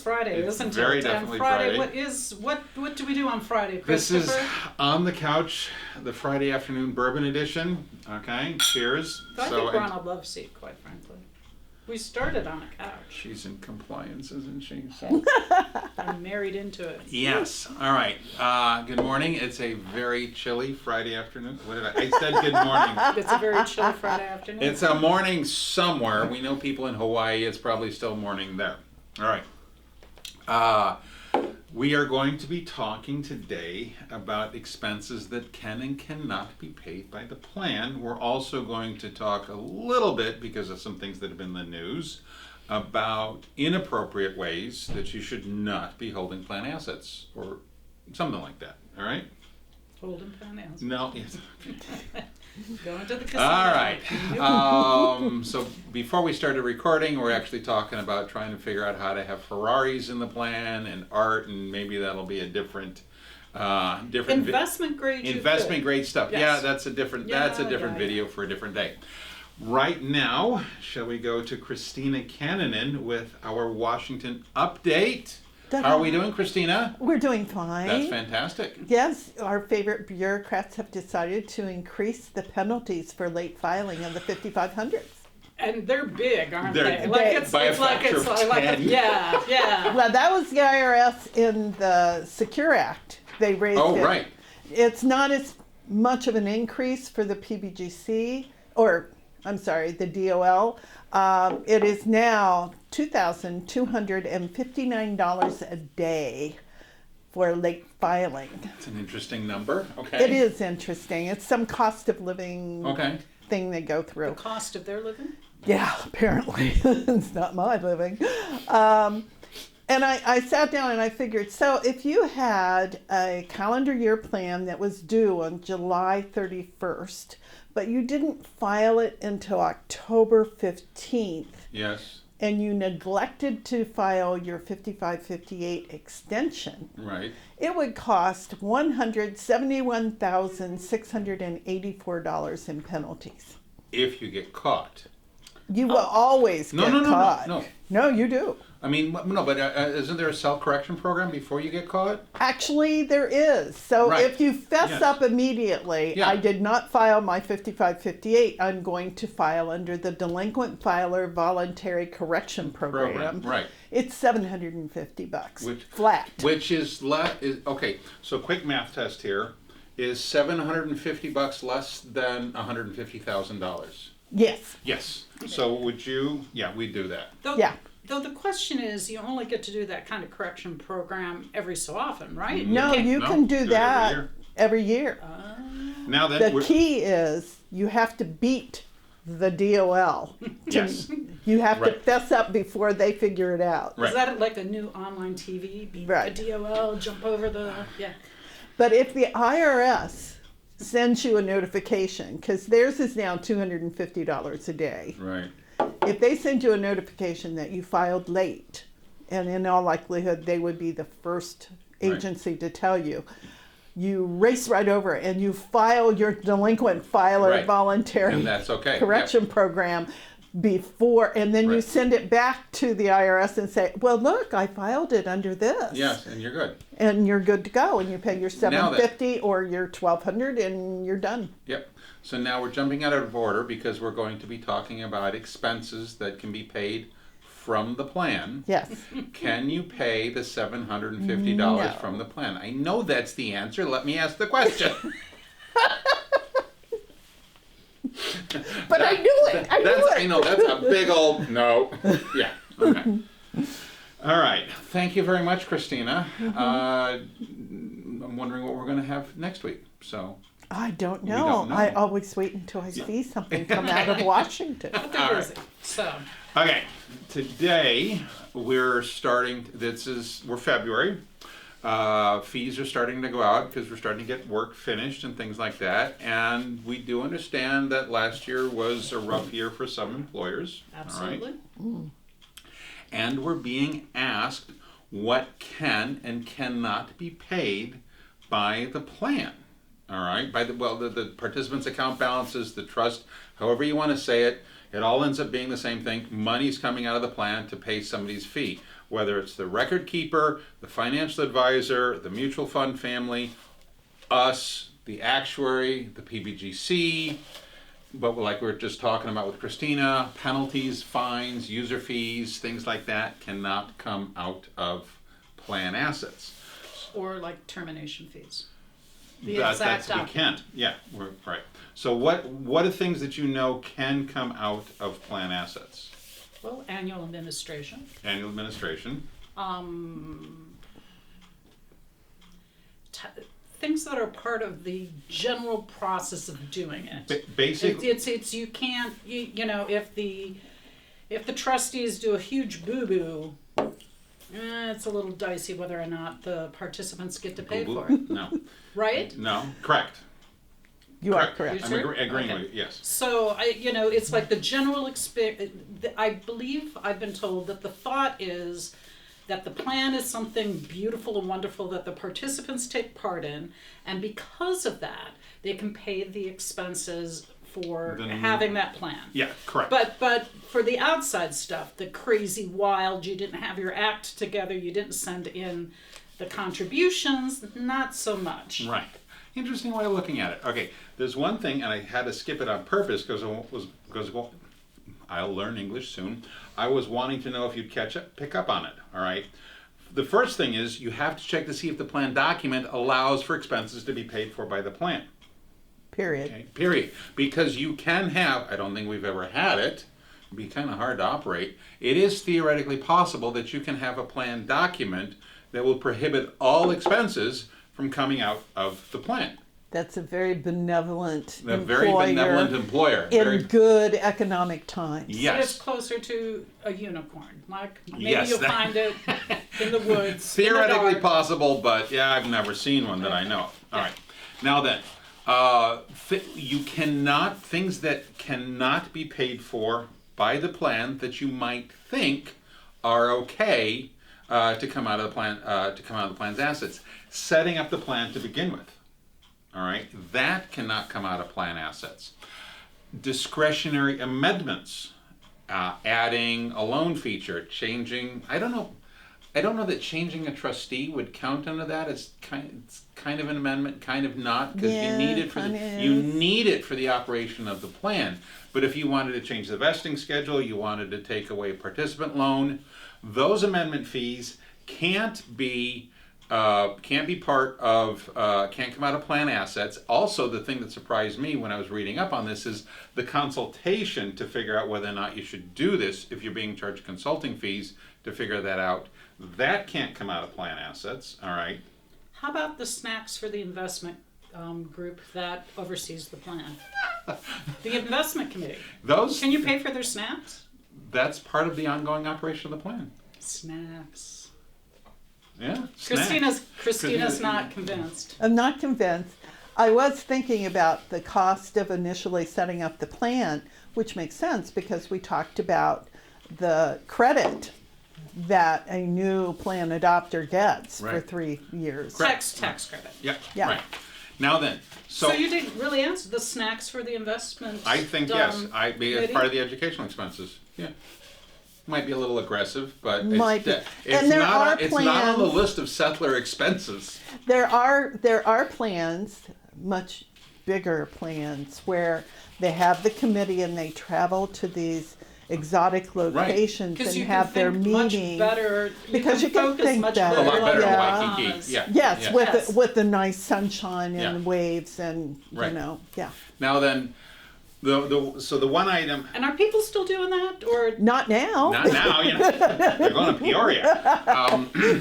Friday, It's isn't very it? definitely And Friday. What do we do on Friday, This Christopher? is On the Couch, the Friday afternoon bourbon edition. Okay, cheers. I think we're on a love seat, quite frankly. We started on a couch. She's in compliance, isn't she? So. I'm married into it. Yes. All right. Good morning. It's a very chilly Friday afternoon. What did I said good morning. It's a very chilly Friday afternoon. It's a morning somewhere. We know people in Hawaii. It's probably still morning there. All right. We are going to be talking today about expenses that can and cannot be paid by the plan. We're also going to talk a little bit, because of some things that have been in the news, about inappropriate ways that you should not be holding plan assets or something like that. All right? Holding plan assets. No. Yes. Going to the casino. All right. So before we started recording, we're actually talking about trying to figure out how to have Ferraris in the plan and art, and maybe that'll be a different investment grade. Investment grade stuff. Yes. Yeah, that's a different video for a different day. Right now, shall we go to Christina Cannonen with our Washington update? How are we doing, Christina? We're doing fine. That's fantastic. Yes, our favorite bureaucrats have decided to increase the penalties for late filing of the 5500s. And they're big, aren't They're they? Like it's by a like factor it's of like 10. yeah. Well, that was the IRS in the Secure Act. They raised it. Oh, right. It's not as much of an increase for the PBGC, or I'm sorry, the DOL. It is now $2,259 a day for late filing. It's an interesting number. Okay. It is interesting. It's some cost of living thing they go through. The cost of their living? Yeah, apparently. It's not my living. And I sat down and I figured, so if you had a calendar year plan that was due on July 31st, but you didn't file it until October 15th, Yes. and you neglected to file your 5558 extension, Right. it would cost $171,684 in penalties. If you get caught. You will always get caught. No, you do. I mean, no, but isn't there a self-correction program before you get caught? Actually, there is. So if you fess up immediately, Yeah. I did not file my 5558, I'm going to file under the Delinquent Filer Voluntary Correction Program. Right. It's $750 flat. Which is okay. So quick math test here. Is $750 less than $150,000? Yes. Yes. So would you? Yeah, we do that. Though the question is, you only get to do that kind of correction program every so often, right? No, you can do that every year. Now that the key is you have to beat the DOL. Yes. You have to fess up before they figure it out. Is that like a new online TV? Beat the DOL, jump over the But if the IRS sends you a notification, because theirs is now $250 a day. Right. If they send you a notification that you filed late, and in all likelihood they would be the first agency to tell you, you race right over it and you file your delinquent filer voluntary and that's okay. correction program before, and then you send it back to the IRS and say, well, look, I filed it under this. Yes, and you're good. And you're good to go, and you pay your $750 or your $1,200, and you're done. Yep. So now we're jumping out of order because we're going to be talking about expenses that can be paid from the plan. Yes. Can you pay the $750 from the plan? I know that's the answer. Let me ask the question. But I knew it. I know, that's a big old no. Yeah. Okay. All right. Thank you very much, Christina. I'm wondering what we're going to have next week. So I don't know. I always wait until I see something come out of Washington. Okay. Today we're starting. We're February. Fees are starting to go out because we're starting to get work finished and things like that. And we do understand that last year was a rough year for some employers. Absolutely. All right? And we're being asked what can and cannot be paid by the plan. All right, by the participants' account balances, the trust, however you want to say it, it all ends up being the same thing. Money's coming out of the plan to pay somebody's fee. whether it's the record keeper, the financial advisor, the mutual fund family, us, the actuary, the PBGC, but like we were just talking about with Christina, penalties, fines, user fees, things like that cannot come out of plan assets. Or like termination fees. The That's exact we document. can't. Yeah, we're right. So what are things that you know can come out of plan assets? Well, annual administration. Annual administration. Things that are part of the general process of doing it. Basically, It's you can't you know if the trustees do a huge boo boo, it's a little dicey whether or not the participants get to pay for it. No. Right? No. Correct. You are correct. You I'm sure? agreeing Okay. with you. Yes. So it's like the general I believe I've been told that the thought is that the plan is something beautiful and wonderful that the participants take part in, and because of that, they can pay the expenses for having that plan. Yeah. Correct. But for the outside stuff, the crazy wild, you didn't have your act together, you didn't send in the contributions, not so much. Right. Interesting way of looking at it. Okay, there's one thing, and I had to skip it on purpose because I'll learn English soon. I was wanting to know if you'd pick up on it. All right. The first thing is you have to check to see if the plan document allows for expenses to be paid for by the plan. Period. Okay, period. Because you can have, I don't think we've ever had it, it'd be kind of hard to operate. It is theoretically possible that you can have a plan document that will prohibit all expenses from coming out of the plan. That's a very benevolent A employer very benevolent employer. in good economic times. Yes. It's closer to a unicorn. Like maybe Yes, you'll that- find it in the woods. Theoretically in the dark. possible, but yeah, I've never seen one that I know of. All right. Now then, things that cannot be paid for by the plan that you might think are okay to come out of the plan, to come out of the plan's assets. Setting up the plan to begin with. All right, that cannot come out of plan assets. Discretionary amendments, adding a loan feature, changing. I don't know that changing a trustee would count under that. It's kind of an amendment, kind of not, because Yeah, you need it you is. need it for the operation of the plan. But if you wanted to change the vesting schedule, you wanted to take away a participant loan, those amendment fees can't be part of, can't come out of plan assets. Also, the thing that surprised me when I was reading up on this is the consultation to figure out whether or not you should do this if you're being charged consulting fees to figure that out. That can't come out of plan assets, all right? How about the snacks for the investment group that oversees the plan? The investment committee. Can you pay for their snacks? That's part of the ongoing operation of the plan. Snacks. Yeah. Christina's not convinced. I'm not convinced. I was thinking about the cost of initially setting up the plan, which makes sense because we talked about the credit that a new plan adopter gets for Right. 3 years. Tax credit. Yeah. Yeah. Right. Now then, So you didn't really answer the snacks for the investment. I think yes. It's committee? part of the educational expenses. Yeah. Might be a little aggressive, but Might be. it's And there are not. It's not on the plans- list of settler expenses. There are plans, much bigger plans, where they have the committee and they travel to these exotic locations Because and you have can their think meeting. much better. Because you can focus think much better. A lot better Yeah. in Waikiki. Yeah. Yes, yeah. Yes. with the nice sunshine and Yeah. waves and Right. yeah. Now then, the one item. And are people still doing that, or Not now. Not now, they're going to Peoria.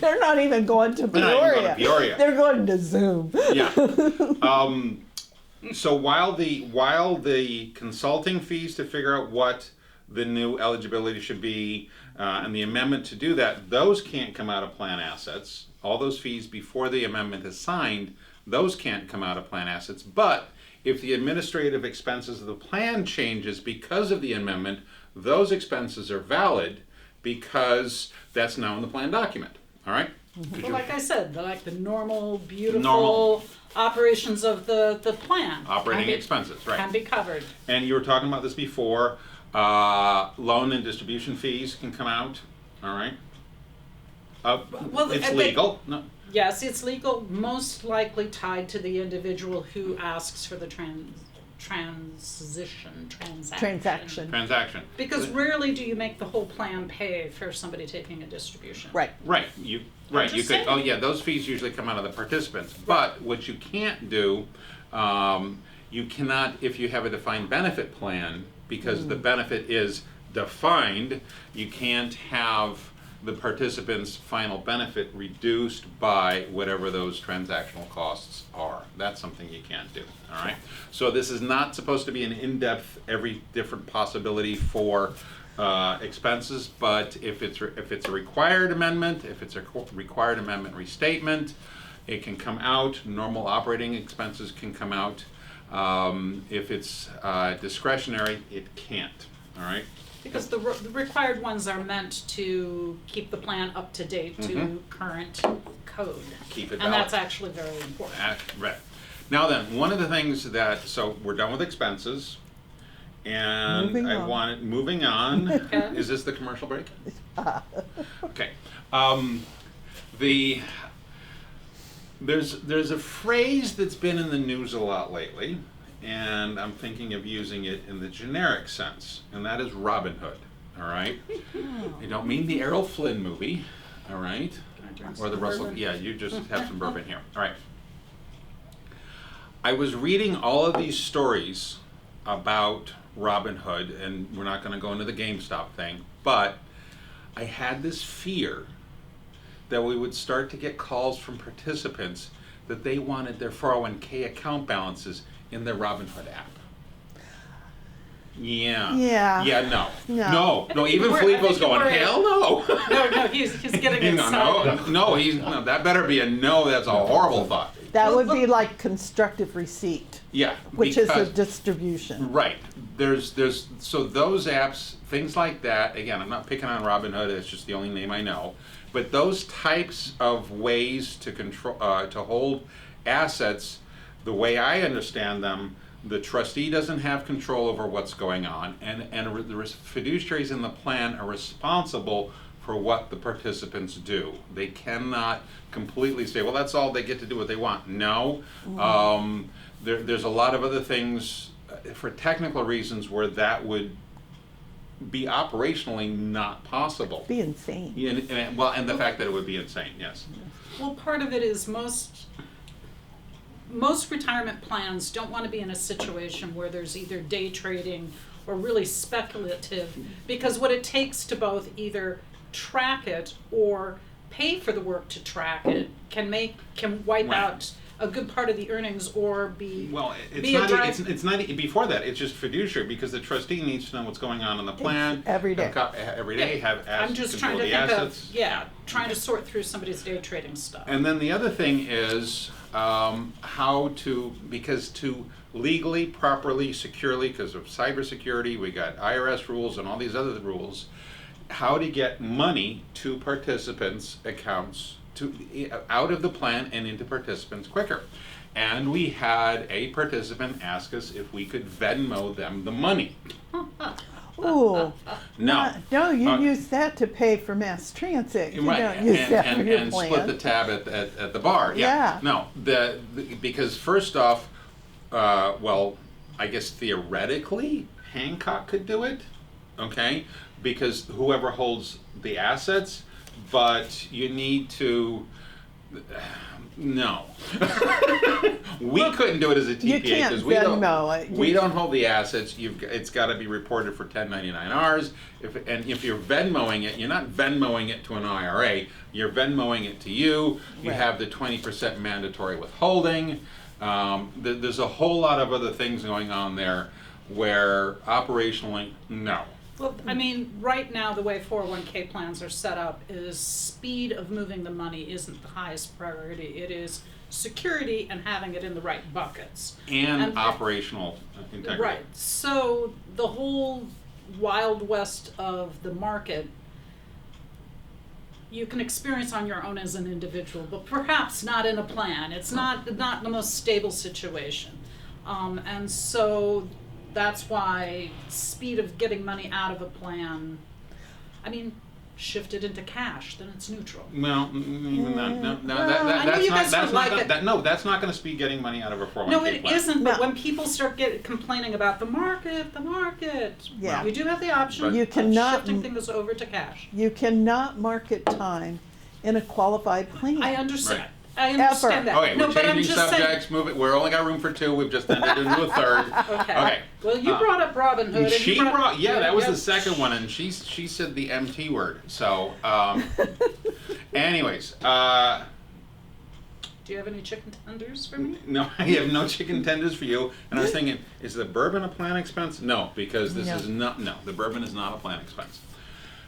They're not even going to They're not even Peoria. going to Peoria. They're going to Zoom. Yeah. So while the consulting fees to figure out what the new eligibility should be and the amendment to do that, those can't come out of plan assets. All those fees before the amendment is signed, those can't come out of plan assets. But if the administrative expenses of the plan changes because of the amendment, those expenses are valid because that's now in the plan document. All right? well, like I said, the normal, beautiful Normal. operations of the plan. Operating can be- expenses, right. Can be covered. And you were talking about this before. Loan and distribution fees can come out. All right. Well, It's and they- legal. No. Yes, it's legal, most likely tied to the individual who asks for the transaction. Transaction. Because rarely do you make the whole plan pay for somebody taking a distribution. Right. Right, you could, just oh saying. yeah, those fees usually come out of the participants. But what you can't do, you cannot, if you have a defined benefit plan, because the benefit is defined, you can't have the participants' final benefit reduced by whatever those transactional costs are. That's something you can't do, all right? So this is not supposed to be an in-depth, every different possibility for expenses, but if it's a required amendment, if it's a required amendment restatement, it can come out. Normal operating expenses can come out. If it's discretionary, it can't, all right? Because the required ones are meant to keep the plan up to date to current code. Keep it And valid. that's actually very important. Right. Now then, one of the things so we're done with expenses, and moving on. Okay. Is this the commercial break? Okay. There's a phrase that's been in the news a lot lately, and I'm thinking of using it in the generic sense, and that is Robinhood. All right. I don't mean the Errol Flynn movie. All right. Can I drink Or the some Russell. bourbon? Yeah, you just have some bourbon here. All right. I was reading all of these stories about Robinhood, and we're not going to go into the GameStop thing, but I had this fear that we would start to get calls from participants that they wanted their 401k account balances in their Robinhood app. Yeah. Yeah. Yeah, no. No. No, even I Filippo's think you're going, worried. hell no. No, he's getting excited. No, that better be a no, that's a horrible thought. That would be like constructive receipt, Yeah. which is a because- distribution. Right. So those apps, things like that, again, I'm not picking on Robinhood, it's just the only name I know, but those types of ways to control, to hold assets, the way I understand them, the trustee doesn't have control over what's going on, and the fiduciaries in the plan are responsible for what the participants do. They cannot completely say, well, that's all, they get to do what they want. No. There's a lot of other things for technical reasons where that would be operationally not possible. Be insane. Yeah, and the fact that it would be insane, yes. Well, part of it is most retirement plans don't want to be in a situation where there's either day trading or really speculative, because what it takes to both either track it or pay for the work to track it can wipe Right. out a good part of the earnings or be Well, be a drag. it's not before that. It's just fiduciary because the trustee needs to know what's going on in the plan every day. Every day, have I'm just trying control to of the think assets. of trying to sort through somebody's day trading stuff. And then the other thing is how to, because to legally, properly, securely, because of cybersecurity, we got IRS rules and all these other rules, how to get money to participants' accounts, out of the plan and into participants quicker. And we had a participant ask us if we could Venmo them the money. Ooh. No. No, you Uh, use that to pay for mass transit. You Right, don't use that for your and plan. split the tab at the bar. Yeah. No, because first off, well, I guess theoretically Hancock could do it, okay? Because whoever holds the assets, but you need to. No, we couldn't do it as a TPA You can't because we don't. Venmo it. We don't hold the assets. It's got to be reported for 1099-Rs. If you're Venmoing it, you're not Venmoing it to an IRA. You're Venmoing it to you. You Right. have the 20% mandatory withholding. There's a whole lot of other things going on there where operationally, no. Well, I mean, right now, the way 401k plans are set up is speed of moving the money isn't the highest priority. It is security and having it in the right buckets. And operational integrity. Right. So the whole wild west of the market, you can experience on your own as an individual, but perhaps not in a plan. It's not the most stable situation. And so that's why speed of getting money out of a plan, I mean, shifted into cash, then it's neutral. Well, even that, no, I know you guys would like it. that's not going to be getting money out of a 401k No, it plan. isn't, but No. when people start complaining about the market, Yeah. you do have the option You of cannot- shifting things over to cash. You cannot market time in a qualified plan. I understand. Right. I understand that. Okay, No, we're but I'm changing just subjects. Move it. We're only got room for 2. We've just ended into a third. Okay. Okay. Well, you Uh, brought up Robinhood. And She you brought, yeah, that was yeah. the second one, and she said the MT word. So, anyways, Do you have any chicken tenders for me? no, I have no chicken tenders for you. And I was thinking, is the bourbon a plan expense? No, because this No. is not. No, the bourbon is not a plan expense.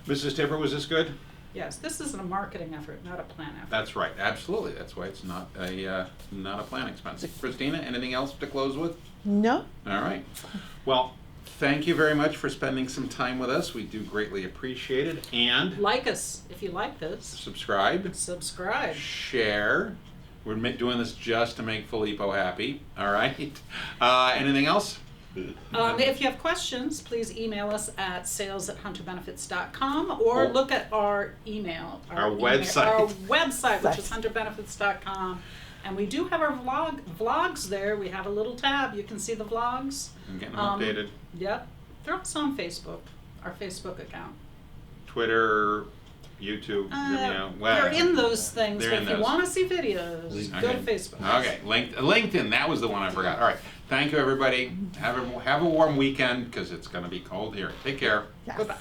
Mrs. Tipper, was this good? Yes, this isn't a marketing effort, not a plan effort. That's right. Absolutely. That's why it's not a plan expense. Christina, anything else to close with? No? All right. Well, thank you very much for spending some time with us. We do greatly appreciate it. And Like us if you like this. subscribe, Subscribe. share. We're doing this just to make Filippo happy. All right. Anything else? If you have questions, please email us at sales@hunterbenefits.com or Oh. look at our email. Our website. Our website, which is hunterbenefits.com. And we do have our vlogs there. We have a little tab. You can see the vlogs. I'm getting them updated. Yep. They're also on Facebook, our Facebook account. Twitter, YouTube, Vimeo. Well, They're in those things, they're but in if you those. want to see videos, go to Facebook. Okay, LinkedIn. That was the one I forgot. All right. Thank you, everybody. Have a warm weekend because it's going to be cold here. Take care. Yes. Goodbye.